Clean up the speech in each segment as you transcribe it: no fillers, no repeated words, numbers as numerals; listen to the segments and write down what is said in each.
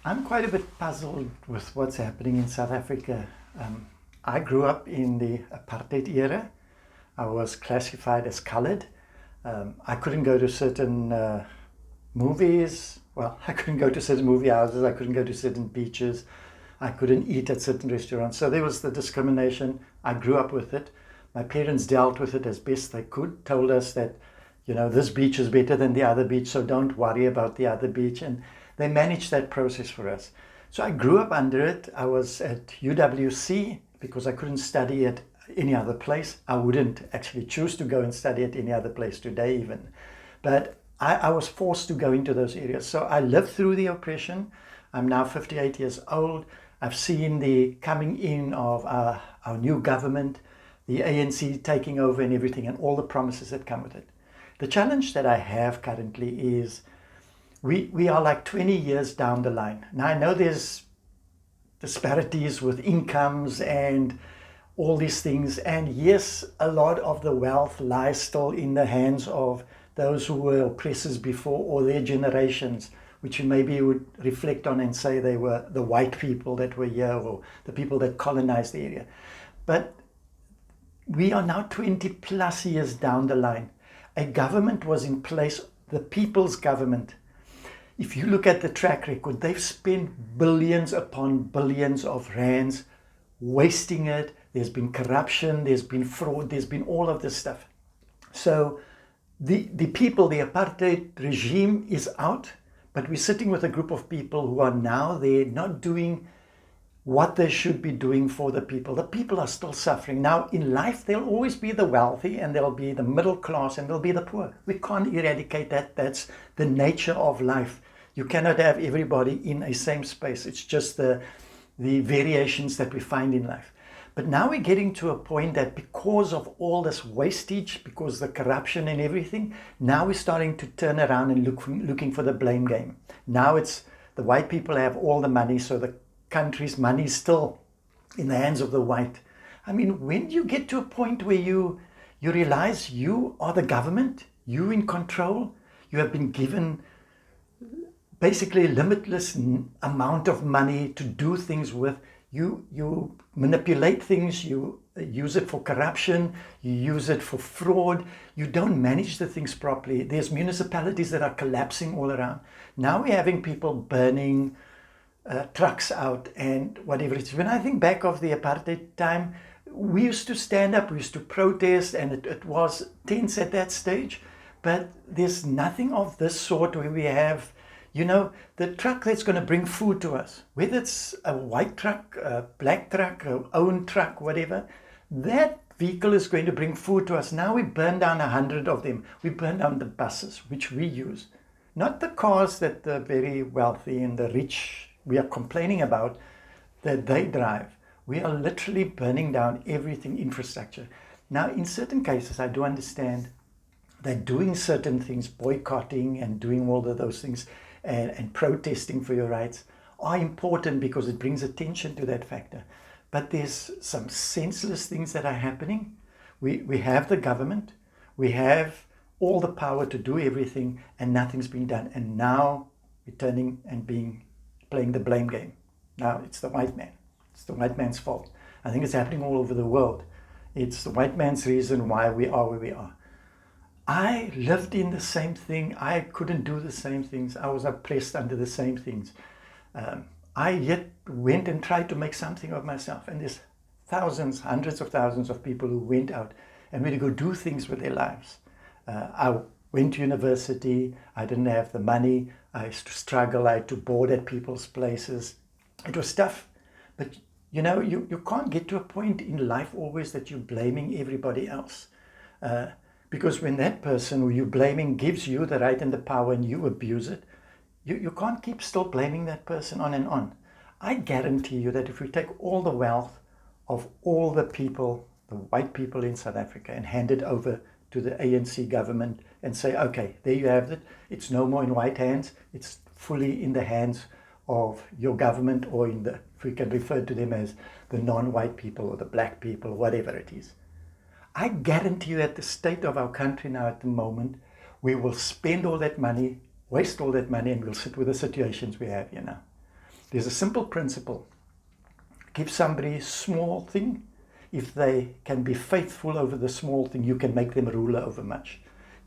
I'm quite a bit puzzled with what's happening in South Africa. I grew up in the apartheid era. I was classified as colored. I couldn't go to certain movies. Well, I couldn't go to certain movie houses. I couldn't go to certain beaches. I couldn't eat at certain restaurants. So there was the discrimination. I grew up with it. My parents dealt with it as best they could, told us that, this beach is better than the other beach, so don't worry about the other beach. And they managed that process for us. So I grew up under it. I was at UWC because I couldn't study at any other place. I wouldn't actually choose to go and study at any other place today even. But I was forced to go into those areas. So I lived through the oppression. I'm now 58 years old. I've seen the coming in of our new government, the ANC taking over and everything, and all the promises that come with it. The challenge that I have currently is we are like 20 years down the line. Now I know there's disparities with incomes and all these things, and yes, a lot of the wealth lies still in the hands of those who were oppressors before or their generations, which you maybe would reflect on and say they were the white people that were here or the people that colonized the area. But we are now 20 plus years down the line. A government was in place, the people's government. If you look at the track record, they've spent billions upon billions of rands wasting it. There's been corruption, there's been fraud, there's been all of this stuff. So the people, the apartheid regime is out, but we're sitting with a group of people who are now there not doing what they should be doing for the people. The people are still suffering. Now, in life, there'll always be the wealthy and there'll be the middle class and there'll be the poor. We can't eradicate that. That's the nature of life. You cannot have everybody in a same space. It's just the variations that we find in life. But now we're getting to a point that because of all this wastage, because the corruption and everything, now we're starting to turn around and looking for the blame game. Now it's the white people have all the money, so the country's money is still in the hands of the white. I mean, when you get to a point where you realize you are the government, you in control, you have been given basically a limitless amount of money to do things with, you manipulate things, you use it for corruption, you use it for fraud, you don't manage the things properly. There's municipalities that are collapsing all around. Now we're having people burning trucks out and whatever it is. When I think back of the apartheid time, we used to stand up, we used to protest, and it was tense at that stage. But there's nothing of this sort where we have, the truck that's going to bring food to us, whether it's a white truck, a black truck, a own truck, whatever, that vehicle is going to bring food to us. Now we burn down 100 of them. We burn down the buses, which we use. Not the cars that the very wealthy and the rich we are complaining about that they drive. We are literally burning down everything, infrastructure. Now, in certain cases, I do understand that doing certain things, boycotting and doing all of those things and protesting for your rights are important because it brings attention to that factor. But there's some senseless things that are happening. We have the government, we have all the power to do everything, and nothing's being done. And now we're turning and playing the blame game. Now it's the white man. It's the white man's fault. I think it's happening all over the world. It's the white man's reason why we are where we are. I lived in the same thing. I couldn't do the same things. I was oppressed under the same things. I yet went and tried to make something of myself. And there's thousands, hundreds of thousands of people who went out and went to go do things with their lives. I went to university. I didn't have the money. I used to struggle. I had to board at people's places. It was tough. But you can't get to a point in life always that you're blaming everybody else. Because when that person who you're blaming gives you the right and the power and you abuse it, you can't keep still blaming that person on and on. I guarantee you that if we take all the wealth of all the people, the white people in South Africa, and hand it over to the ANC government and say, okay, there you have it. It's no more in white hands. It's fully in the hands of your government, or if we can refer to them as the non-white people or the black people, whatever it is. I guarantee you at the state of our country now at the moment, we will spend all that money, waste all that money, and we'll sit with the situations we have here now. There's a simple principle. Give somebody a small thing. If they can be faithful over the small thing, you can make them ruler over much.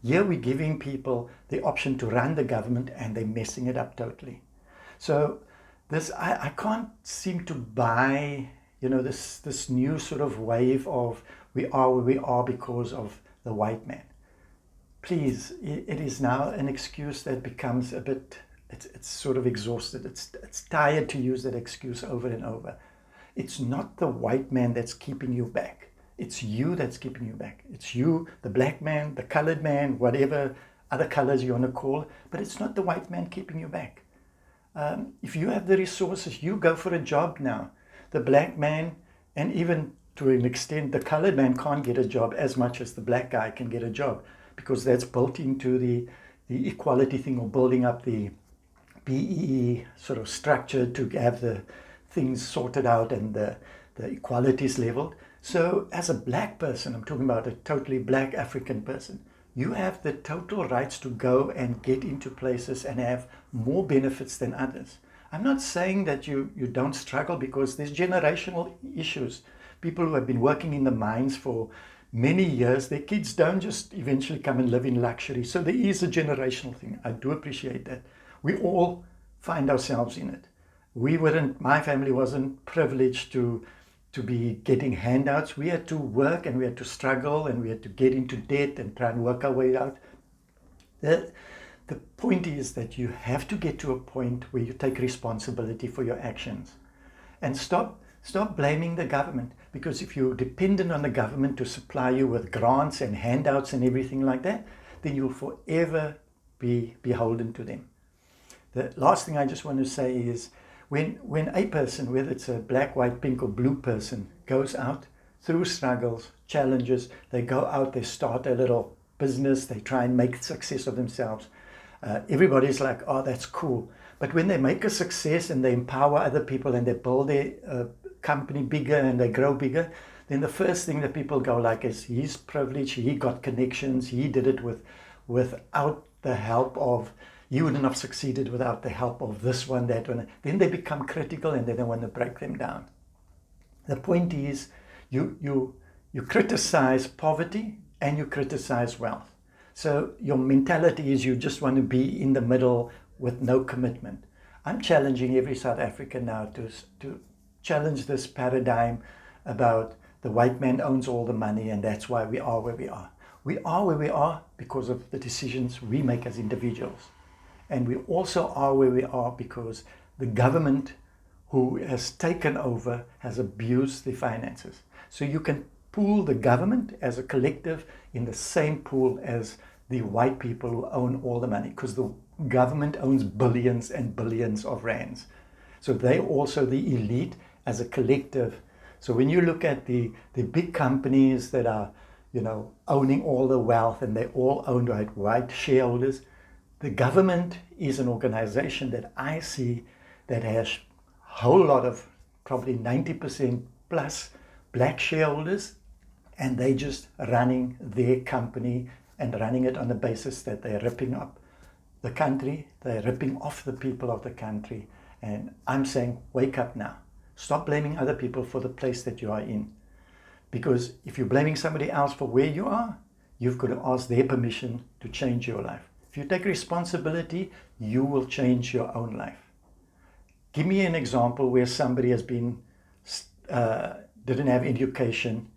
Here we're giving people the option to run the government and they're messing it up totally. So this, I can't seem to buy, this new sort of wave of we are where we are because of the white man. Please, it is now an excuse that becomes a bit, it's sort of exhausted. It's tired to use that excuse over and over. It's not the white man that's keeping you back. It's you that's keeping you back. It's you, the black man, the colored man, whatever other colors you want to call, but it's not the white man keeping you back. If you have the resources, you go for a job now. The black man, and even to an extent, the colored man can't get a job as much as the black guy can get a job, because that's built into the equality thing, or building up the BEE sort of structure to have the things sorted out and the equalities leveled. So as a black person, I'm talking about a totally black African person, you have the total rights to go and get into places and have more benefits than others. I'm not saying that you don't struggle, because there's generational issues. People who have been working in the mines for many years, their kids don't just eventually come and live in luxury. So there is a generational thing. I do appreciate that. We all find ourselves in it. My family wasn't privileged to be getting handouts. We had to work and we had to struggle and we had to get into debt and try and work our way out. The point is that you have to get to a point where you take responsibility for your actions and stop blaming the government, because if you're dependent on the government to supply you with grants and handouts and everything like that, then you'll forever be beholden to them. The last thing I just want to say is, when a person, whether it's a black, white, pink or blue person, goes out through struggles, challenges, they go out, they start a little business, they try and make success of themselves. Everybody's like, oh, that's cool. But when they make a success and they empower other people and they build their company bigger and they grow bigger, then the first thing that people go like is, he's privileged, he got connections, he did it without the help of, you wouldn't have succeeded without the help of this one, that one. Then they become critical and then they want to break them down. The point is, you criticize poverty and you criticize wealth. So your mentality is you just want to be in the middle with no commitment. I'm challenging every South African now to challenge this paradigm about the white man owns all the money and that's why we are where we are. We are where we are because of the decisions we make as individuals. And we also are where we are because the government who has taken over has abused the finances. So you can pool the government as a collective in the same pool as the white people who own all the money, because the government owns billions and billions of rands. So they're also the elite as a collective. So when you look at the big companies that are, owning all the wealth and they're all owned by white shareholders, the government is an organization that I see that has a whole lot of, probably 90% plus black shareholders, and they just running their company and running it on the basis that they're ripping up the country, they're ripping off the people of the country. And I'm saying, wake up now. Stop blaming other people for the place that you are in. Because if you're blaming somebody else for where you are, you've got to ask their permission to change your life. If you take responsibility, you will change your own life. Give me an example where somebody has been, didn't have education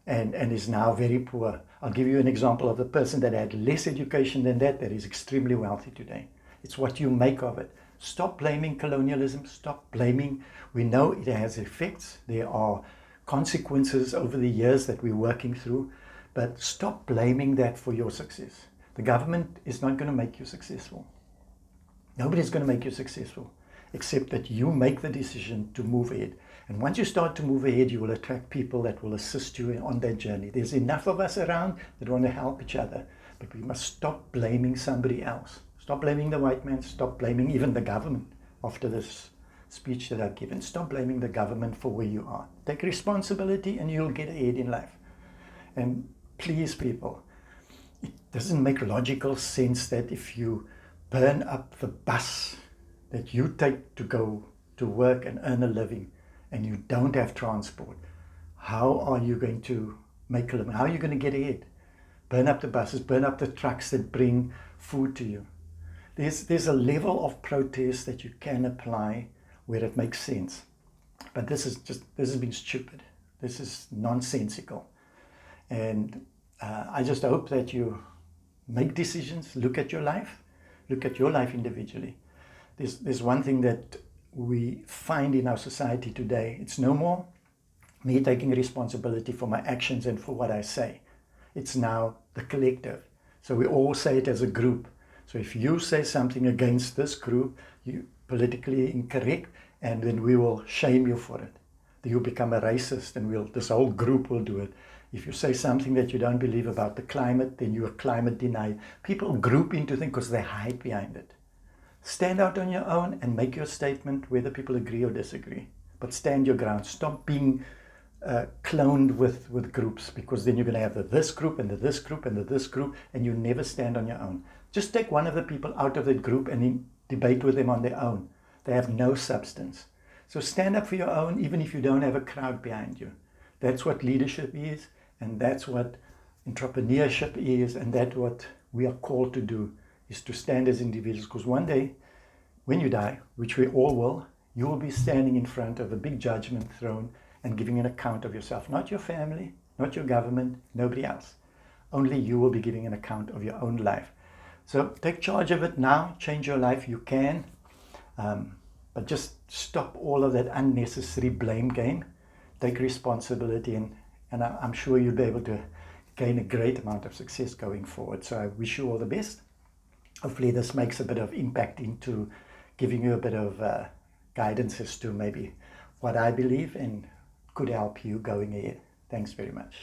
and is now very poor. I'll give you an example of a person that had less education than that is extremely wealthy today. It's what you make of it. Stop blaming colonialism. Stop blaming. We know it has effects. There are consequences over the years that we're working through. But stop blaming that for your success. The government is not going to make you successful. Nobody's going to make you successful, except that you make the decision to move ahead. And once you start to move ahead, you will attract people that will assist you on that journey. There's enough of us around that want to help each other, but we must stop blaming somebody else. Stop blaming the white man. Stop blaming even the government. After this speech that I've given, stop blaming the government for where you are. Take responsibility and you'll get ahead in life. And please, people, it doesn't make logical sense that if you burn up the bus that you take to go to work and earn a living and you don't have transport, how are you going to make a living? How are you going to get ahead? Burn up the buses, burn up the trucks that bring food to you. There's a level of protest that you can apply where it makes sense. But this has been stupid. This is nonsensical. And I just hope that you make decisions, look at your life individually. There's one thing that we find in our society today. It's no more me taking responsibility for my actions and for what I say. It's now the collective. So we all say it as a group. So if you say something against this group, you're politically incorrect, and then we will shame you for it. You'll become a racist, and this whole group will do it. If you say something that you don't believe about the climate, then you're a climate denier. People group into things because they hide behind it. Stand out on your own and make your statement whether people agree or disagree. But stand your ground. Stop being cloned with groups, because then you're going to have this group and this group and this group, and you never stand on your own. Just take one of the people out of that group and debate with them on their own. They have no substance. So stand up for your own, even if you don't have a crowd behind you. That's what leadership is, and that's what entrepreneurship is, and that's what we are called to do, is to stand as individuals. Because one day, when you die, which we all will, you will be standing in front of a big judgment throne and giving an account of yourself. Not your family, not your government, nobody else. Only you will be giving an account of your own life. So take charge of it now, change your life, you can. But just stop all of that unnecessary blame game. Take responsibility, and I'm sure you'll be able to gain a great amount of success going forward. So I wish you all the best. Hopefully this makes a bit of impact into giving you a bit of guidance as to maybe what I believe and could help you going ahead. Thanks very much.